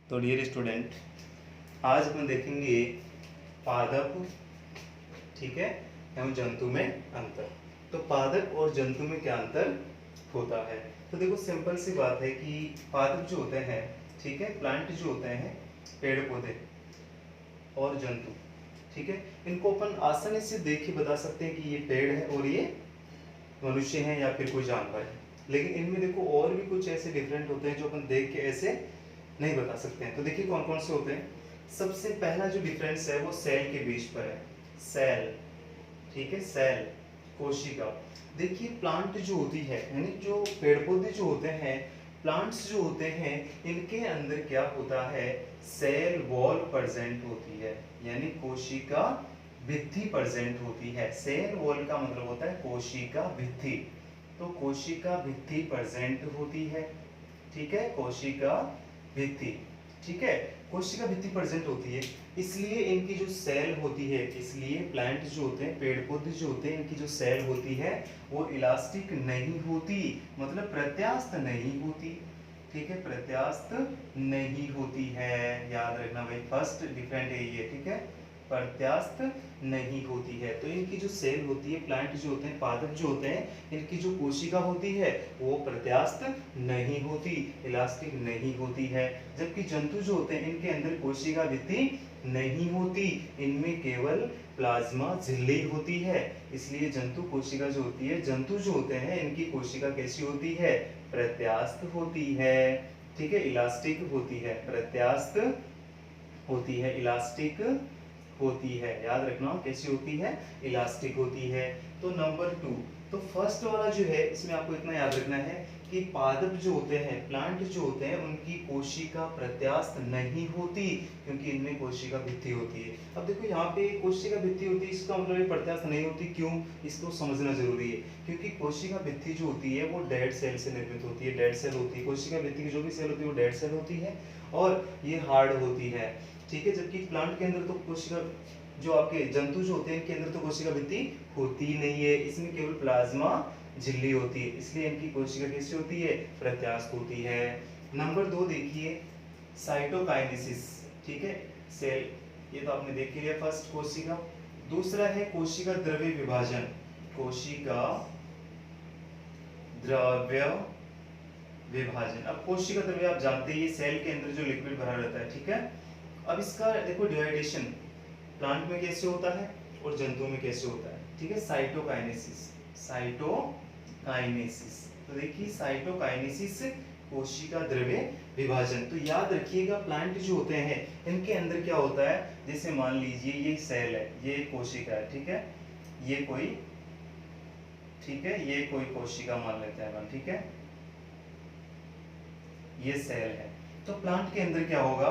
तो dear student, आज हम देखेंगे पादप, ठीक है, एवं जंतु में अंतर। तो पादप और जंतु में क्या अंतर होता है? तो देखो, सिंपल सी बात है कि पादप जो होते हैं, ठीक है, प्लांट जो होते हैं, पेड़ पौधे और जंतु, ठीक है, इनको अपन आसानी से देख के बता सकते हैं कि ये पेड़ है और ये मनुष्य है या फिर कोई जानवर है। लेकिन इनमें देखो और भी कुछ ऐसे डिफरेंट होते हैं जो अपन देख के ऐसे नहीं बता सकते हैं। तो देखिए कौन कौन से होते हैं। सबसे पहला जो डिफरेंस है वो सेल के बीच पर है। सेल, ठीक है, सेल, कोशिका। देखिए प्लांट जो होती है, यानी जो पेड़ पौधे जो होते हैं, प्लांट्स जो होते हैं, इनके अंदर क्या होता है, सेल वॉल प्रेजेंट होती है, यानी कोशिका भित्ति प्रेजेंट होती है। सेल वॉल का मतलब होता है कोशिका भित्ति। तो कोशिका भित्ति प्रेजेंट होती है, ठीक है, कोशिका भित्ति, ठीक है, कोशिका भित्ति प्रेजेंट होती है। इसलिए इनकी जो सेल होती है, इसलिए प्लांट जो होते हैं, पेड़ पौधे जो होते हैं, इनकी जो सेल होती है वो इलास्टिक नहीं होती, मतलब प्रत्यास्थ नहीं होती, ठीक है, प्रत्यास्थ नहीं होती है। याद रखना भाई, फर्स्ट डिफरेंट है ये, ठीक है, प्रत्यास्थ नहीं होती है। तो इनकी जो सेल होती है, प्लांट जो होते हैं, पादप जो होते हैं, इनकी जो कोशिका होती है वो प्रत्यास्थ नहीं होती, इलास्टिक नहीं होती है। जबकि जंतु जो होते हैं, इनके अंदर कोशिका भित्ति नहीं होती, इनमें केवल प्लाज्मा झिल्ली होती है। इसलिए जंतु कोशिका जो होती है, जंतु जो होते हैं, इनकी कोशिका कैसी होती है, प्रत्यास्थ होती है, ठीक है, इलास्टिक होती है, प्रत्यास्थ होती है, इलास्टिक होती है। याद रखना कैसी होती है, इलास्टिक होती है। तो नंबर 2, तो फर्स्ट वाला जो है, इसमें आपको इतना याद रखना है कि पादप जो होते हैं, प्लांट जो होते हैं, उनकी कोशिका प्रत्यास्थ नहीं होती, क्योंकि इनमें कोशिका भित्ति होती है। अब देखो यहाँ पे कोशिका भित्ति होती है, इसका मतलब ये प्रत्यास्थ नहीं होती, क्यों, इसको समझना जरूरी है। क्योंकि कोशिका भित्ति जो होती है वो डेड सेल से निर्मित होती है, डेड सेल होती है, कोशिका भित्ति की जो भी सेल होती है वो डेड सेल होती है और ये हार्ड होती है, ठीक है। जबकि प्लांट के अंदर तो कोशिका, जो आपके जंतु जो होते हैं, इनके अंदर तो कोशिका भित्ति होती नहीं है, इसमें केवल प्लाज्मा झिल्ली होती है, इसलिए इनकी कोशिका कैसी होती है, प्रत्यास्थ होती है। नंबर 2 देखिए, साइटोकाइनेसिस, ठीक है, सेल, ये तो आपने देख लिया, फर्स्ट कोशिका। दूसरा है कोशिका द्रव्य विभाजन, कोशिका द्रव्य विभाजन। अब कोशिका द्रव्य आप जानते हैं, ये सेल के अंदर जो लिक्विड भरा रहता है, ठीक है। अब इसका देखो डिवाइडेशन प्लांट में कैसे होता है और जंतु में कैसे होता है, ठीक है, साइटोकाइनेसिस, साइटोकाइनेसिस। तो देखिए साइटोकाइनेसिस, कोशिका द्रव्य विभाजन। तो याद रखिएगा, प्लांट जो होते हैं, इनके अंदर क्या होता है, जैसे मान लीजिए ये सेल है, ये कोशिका है, ठीक है, ये कोई, ठीक है, ये कोई कोशिका मान लेते हैं अपन, ठीक है, ये सेल है। तो प्लांट के अंदर क्या होगा,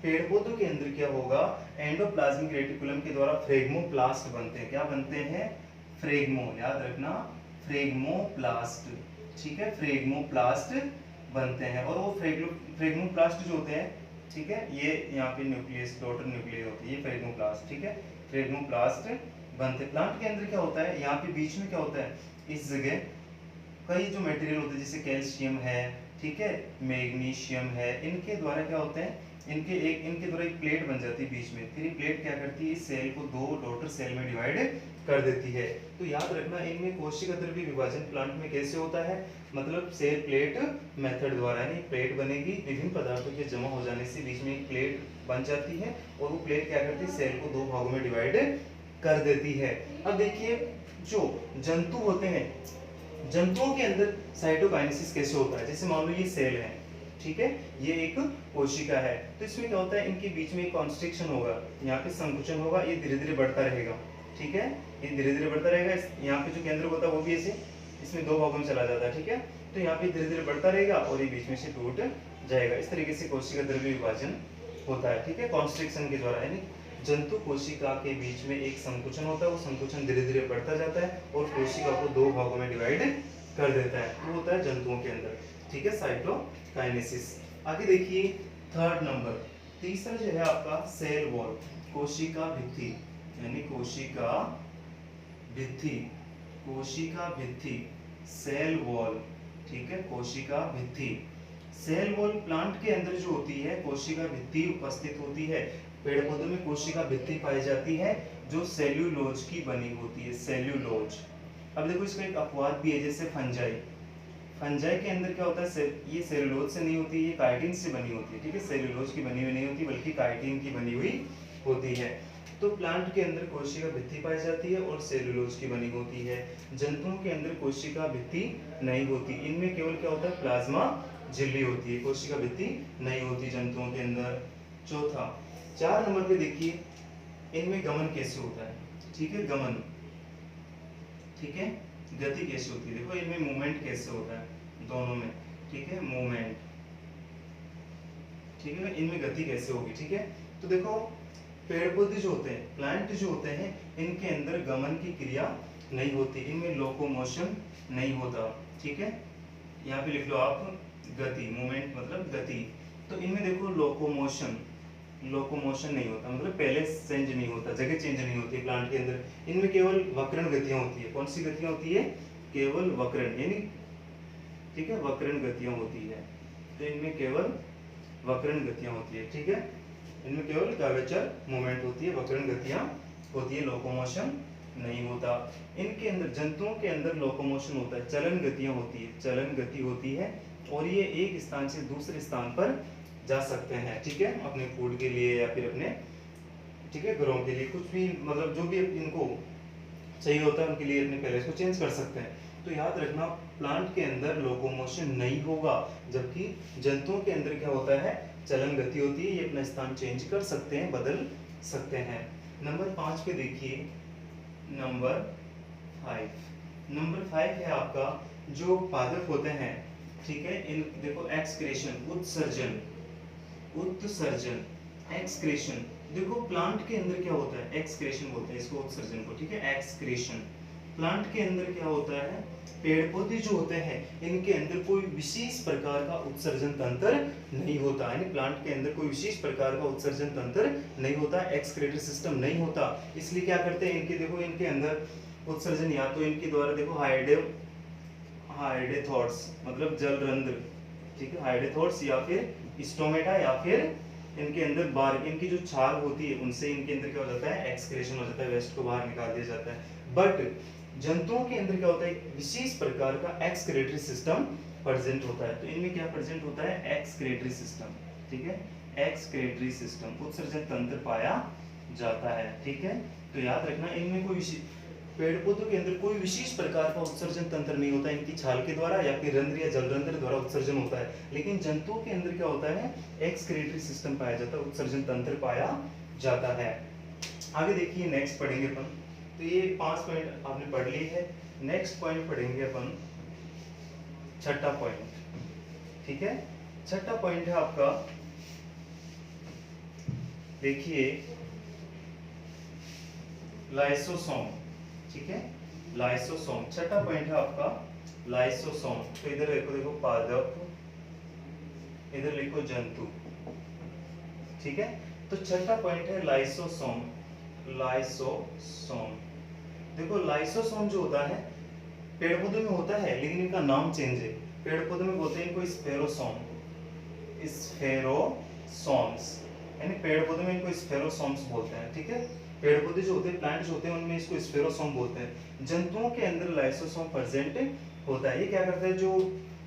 पेड़ पौधों के अंदर क्या होगा, एंडोप्लाज्मिक रेटिकुलम के द्वारा फ्रेगमोप्लास्ट बनते हैं। क्या बनते हैं, फ्रेगमो, याद रखना, फ्रेगमोप्लास्ट, ठीक है, फ्रेगमोप्लास्ट बनते हैं। और वो फ्रेगमोप्लास्ट जो होते हैं, ठीक है, ये यहाँ पे न्यूक्लियस, डॉटर न्यूक्लियस होती है, ये फ्रेगमोप्लास्ट, ठीक है, फ्रेगमोप्लास्ट बनते। प्लांट के अंदर क्या होता है, यहाँ पे बीच में क्या होता है, इस जगह कई जो मटेरियल होते हैं, जैसे कैल्शियम है, ठीक है, मैग्नीशियम है, इनके द्वारा क्या होते हैं, इनके द्वारा एक प्लेट बन जाती है बीच में। फिर ये प्लेट क्या करती है, इस सेल को दो डॉटर सेल में डिवाइड कर देती है। तो याद रखना, इनमें कोशिका द्रव्य विभाजन प्लांट में कैसे होता है, मतलब सेल प्लेट मेथड द्वारा, यानी प्लेट बनेगी, विभिन्न पदार्थों के जमा हो जाने से बीच में एक प्लेट बन जाती है और वो प्लेट क्या करती है, सेल को दो भागों में डिवाइड कर देती है। अब देखिए, जो जंतु होते हैं, जंतुओं के अंदर साइटोकाइनेसिस कैसे होता है। जैसे मान लो ये सेल है, ठीक है, ये एक कोशिका है, तो इसमें क्या होता है, इनके बीच में एक कॉन्स्ट्रिक्शन होगा, यहाँ पे संकुचन होगा, ये धीरे धीरे बढ़ता रहेगा, ठीक है, ये धीरे धीरे बढ़ता रहेगा। यहाँ पे जो केंद्र होता है वो भी ऐसे इसमें दो भागों में चला जाता है, ठीक है, तो यहाँ पे धीरे धीरे बढ़ता रहेगा और ये बीच में से टूट जाएगा। इस तरीके से कोशिका द्रव्य विभाजन होता है, ठीक है, कॉन्स्ट्रिक्शन के द्वारा, यानी जंतु कोशिका के बीच में एक संकुचन होता है, वो संकुचन धीरे धीरे बढ़ता जाता है और कोशिका को दो भागों में डिवाइड कर देता है, तो होता है जंतुओं के अंदर, ठीक है, साइटोकाइनेसिस। आगे देखिए, थर्ड नंबर, तीसरा जो है आपका सेल वॉल, कोशिका भित्ति, यानी कोशिका भित्ति, कोशिका भित्ति, सेल वॉल, ठीक है, कोशिका भित्ति। सेल वॉल प्लांट के अंदर जो होती है कोशिका भित्ति उपस्थित होती है। पेड़ पौधों में कोशिका भित्ति पाई जाती है जो सेल्यूलोज की बनी होती है, सेल्यूलोज। अब देखो इसका एक अपवाद भी है, जैसे फंजाई। फंजाई के अंदर क्या होता है, ये सेल्यूलोज से नहीं होती, ये काइटिन से बनी होती है, ठीक है। सेल्यूलोज की बनी हुई नहीं होती बल्कि काइटिन की बनी हुई होती है। तो प्लांट के अंदर कोशिका भित्ति पाई जाती है और सेल्यूलोज की बनी होती है। जंतुओं के अंदर कोशिका भित्ति नहीं होती, इनमें केवल क्या होता है, प्लाज्मा झिल्ली होती है, कोशिका भित्ति नहीं होती जंतुओं के अंदर। चौथा, 4 नंबर पे देखिए, इनमें गमन कैसे होता है, ठीक है, गमन, ठीक है, गति कैसे होती है। देखो इनमें मूवमेंट कैसे होता है दोनों में, ठीक है, मूवमेंट, ठीक है, इनमें गति कैसे होगी, ठीक है। तो देखो पेड़ पौधे जो होते हैं, प्लांट जो होते हैं, इनके अंदर गमन की क्रिया नहीं होती, इनमें लोकोमोशन नहीं होता, ठीक है। यहाँ पे लिख लो आप गति, मूवमेंट मतलब गति। तो इनमें देखो लोकोमोशन, लोकोमोशन नहीं होता, मतलब पहले चेंज नहीं होता, जगह चेंज नहीं होती प्लांट के अंदर। इनमें केवल वक्रण गतियां होती है। कौन सी गतियां होती है, केवल वक्रण, यानी ठीक है, वक्रण गतियां होती है। तो इनमें केवल वक्रण गतियां होती है, ठीक है, इनमें केवल कर्वेचर मूवमेंट होती है, वक्रण गतियां होती है, लोकोमोशन नहीं होता। इनके अंदर, जंतुओं के अंदर लोकोमोशन होता है, चलन गतियां होती है, चलन गति होती है, और ये एक स्थान से दूसरे स्थान पर जा सकते हैं, ठीक है, अपने फूड के लिए या फिर अपने, ठीक है, घरों के लिए, कुछ भी, मतलब जो भी इनको चाहिए होता है उनके लिए अपने पैलेस को चेंज कर सकते हैं। तो याद रखना, प्लांट के अंदर लोकोमोशन नहीं होगा, जबकि जंतुओं के अंदर क्या होता है, चलन गति होती है, ये अपना स्थान चेंज कर सकते हैं, बदल सकते हैं। नंबर 5 पे देखिए, नंबर 5 है आपका, जो पादप होते हैं, ठीक है, इन देखो एक्सक्रीशन, उत्सर्जन, उत्सर्जन, एक्सक्रीशन। देखो प्लांट के अंदर क्या होता है, एक्सक्रीशन बोलते हैं इसको, उत्सर्जन को, ठीक है, एक्सक्रीशन। प्लांट के अंदर क्या होता है, पेड़ पौधे जो होते हैं इनके अंदर कोई विशेष प्रकार का उत्सर्जन तंत्र नहीं होता, यानी प्लांट के अंदर कोई विशेष प्रकार का उत्सर्जन तंत्र नहीं होता, एक्सक्रीटरी सिस्टम नहीं होता। इसलिए क्या करते हैं इनके, देखो इनके अंदर उत्सर्जन या तो इनके द्वारा, देखो हाइडेथॉट्स मतलब जल रंध्र, ठीक है, हाइडेथॉट्स, या फिर स्टोमेटा, या फिर इनके अंदर बार, इनकी जो छाल होती है उनसे इनके अंदर क्या हो जाता है, एक्सक्रीशन हो जाता है, वेस्ट को बाहर निकाल दिया जाता है। बट जंतुओं के अंदर क्या होता है, एक विशेष प्रकार का एक्सक्रीटरी सिस्टम प्रेजेंट होता है। तो इनमें क्या प्रेजेंट होता है, एक्सक्रीटरी सिस्टम, ठीक है, एक्सक्रीटरी सिस्टम, उत्सर्जन तंत्र पाया जाता है, ठीक है। तो याद रखना, इनमें कोई पेड़ पौधों के अंदर कोई विशेष प्रकार का उत्सर्जन तंत्र नहीं होता, इनकी छाल के द्वारा या फिर रंध्र या जलरंध्र द्वारा उत्सर्जन होता है। लेकिन जंतुओं के अंदर क्या होता है, एक्सक्रीटरी सिस्टम पाया जाता है, उत्सर्जन तंत्र पाया जाता है। आगे देखिए, नेक्स्ट पढ़ेंगे अपन, तो ये 5 पॉइंट आपने पढ़ लिए है। नेक्स्ट पॉइंट पढ़ेंगे अपन, छठा पॉइंट, ठीक है। छठा पॉइंट है आपका, देखिए, लाइसोसोम, ठीक है, लाइसोसोम। छठा पॉइंट है आपका लाइसोसोम। तो इधर देखो, देखो पादप, इधर लिखो जंतु, ठीक है। तो छठा पॉइंट है लाइसोसोम, लाइसोसोम। देखो लाइसोसोम जो होता है पेड़ पौधों में होता है, लेकिन इनका नाम चेंज है। पेड़ पौधों में बोलते हैं इनको स्फेरोसोम, स्फेरोसोम्स, यानी पेड़ पौधों में इनको स्फेरोसोम्स बोलते हैं, ठीक है। पेड़ पौधे जो होते हैं, प्लांट जो होते हैं, उनमें इसको स्फेरोसोम बोलते हैं। जंतुओं के अंदर लाइसोसोम प्रेजेंट होता है। ये क्या करता है, जो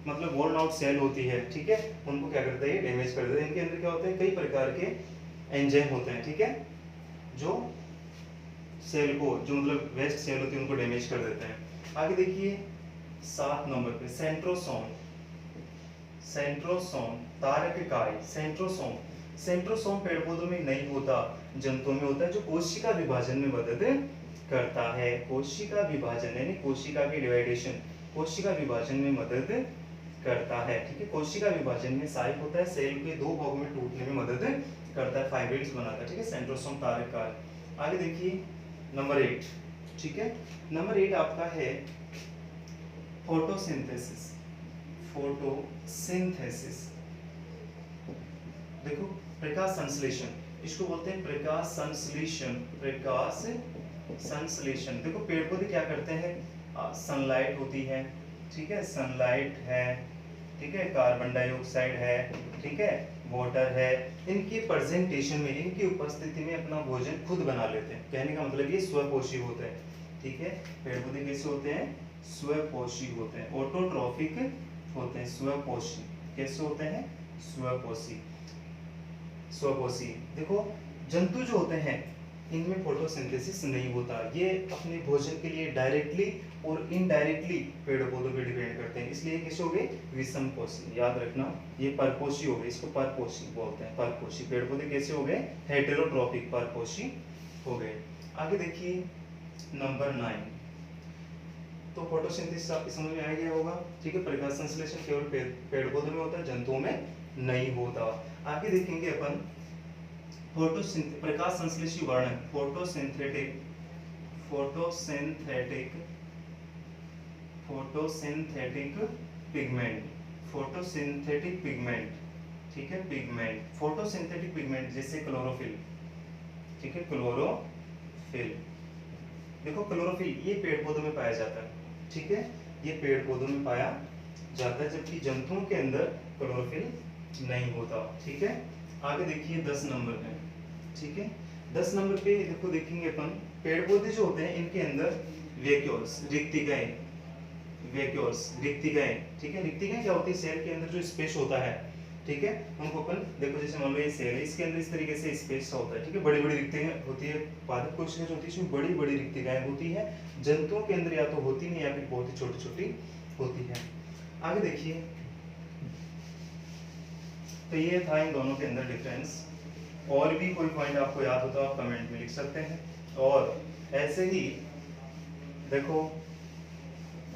मतलब वॉर्न आउट सेल होती है, ठीक है, उनको क्या करता है, ये डैमेज कर देता है। इनके अंदर क्या होता है, कई प्रकार के एंजाइम होते हैं, ठीक है, जो सेल को, जो मतलब वेस्ट सेल होती है उनको डैमेज कर देते हैं। आगे देखिए 7 नंबर पे सेंट्रोसोम, सेंट्रोसोम, तारककाय, सेंट्रोसोम। सेंट्रोसोम पेड़ पौधों में नहीं होता, जंतुओं में होता है, जो कोशिका विभाजन में मदद करता है। कोशिका विभाजन यानी कोशिका की डिवाइडेशन, कोशिका विभाजन में मदद करता है, ठीक है। कोशिका विभाजन में सहायक होता है, सेल के 2 भागों में टूटने में मदद करता है, फाइब्रिल्स बनाता है, ठीक है, सेंट्रोसोम, तारककाय। आगे देखिए नंबर 8, ठीक है। नंबर 8 आपका है फोटोसिंथेसिस, फोटोसिंथेसिस। देखो प्रकाश संश्लेषण, इसको बोलते हैं प्रकाश संश्लेषण, प्रकाश संश्लेषण। देखो पेड़ पौधे क्या करते हैं, सनलाइट होती है, ठीक है, सनलाइट है, ठीक है, कार्बन डाइऑक्साइड है, ठीक है, वाटर है, इनकी प्रेजेंटेशन में, इनकी उपस्थिति में अपना भोजन खुद बना लेते हैं। कहने का मतलब ये स्वपोषी होते हैं, ठीक है। पेड़ पौधे कैसे होते हैं? स्वपोषी होते हैं, ऑटोट्रॉफिक होते हैं, स्वपोषी। कैसे होते हैं? स्वपोषी। स्वपोषी। देखो जंतु जो होते हैं इनमें फोटोसिंथेसिस नहीं होता, ये अपने भोजन के लिए डायरेक्टली और इनडायरेक्टली पेड़ पौधों पे डिपेंड करते हैं, इसलिए कैसे हो गए? विषमपोषी। याद रखना ये परपोषी हो गए, इसको परपोषी बोलते हैं, परपोषी। पेड़ पौधे कैसे हो गए? हेटेरोट्रॉपिक, परपोषी हो गए। आगे देखिए नंबर 9। तो फोटोसिंथेसिस आपकी समझ में आ गया होगा, ठीक है। प्रकाश संश्लेषण केवल पेड़ पौधों में होता है, जंतुओं में नहीं होता। आगे देखेंगे अपन प्रकाश संश्लेषी वर्णक, फोटोसिंथेटिक पिगमेंट, फोटोसिंथेटिक पिगमेंट, ठीक है, पिगमेंट, फोटोसिंथेटिक पिगमेंट जैसे क्लोरोफिल, ठीक है, क्लोरोफिल। देखो क्लोरोफिल ये पेड़ पौधों में पाया जाता है, ठीक है, ये पेड़ पौधों में पाया जाता है, जबकि जंतुओं के अंदर क्लोरोफिल नहीं होता, ठीक है। आगे देखिए 10 नंबर पे, ठीक है। 10 नंबर पे देखो देखेंगे अपन पेड़ पौधे जो होते हैं इनके अंदर वैक्यूल्स, रिक्तिकाएं, वैक्यूल्स, रिक्तिकाएं, ठीक है। रिक्तिकाएं क्या होती है? सेल के अंदर जो स्पेस होता है, ठीक है, उनको अपन देखो जैसे मान लो ये सेल है, इसके अंदर इस तरीके से स्पेस होता है, ठीक है, बड़ी बड़ी रिक्तिकाएं होती है। पादप कोशिका जो होती है इसमें बड़ी बड़ी रिक्तिकाएं होती है, जंतुओं के अंदर या तो होती नहीं या फिर बहुत ही छोटी छोटी होती है। आगे देखिए, तो ये था इन दोनों के अंदर डिफरेंस। और भी कोई पॉइंट आपको याद हो तो आप कमेंट में लिख सकते हैं, और ऐसे ही देखो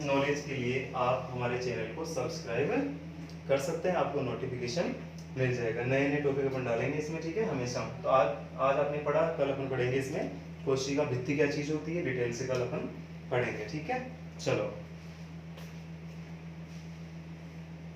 नॉलेज के लिए आप हमारे चैनल को सब्सक्राइब कर सकते हैं, आपको नोटिफिकेशन मिल जाएगा, नए नए टॉपिक अपन डालेंगे इसमें, ठीक है, हमेशा। तो आज आपने पढ़ा, कल अपन पढ़ेंगे इसमें कोशिका भित्ति क्या चीज होती है, डिटेल से कल अपन पढ़ेंगे, ठीक है। चलो।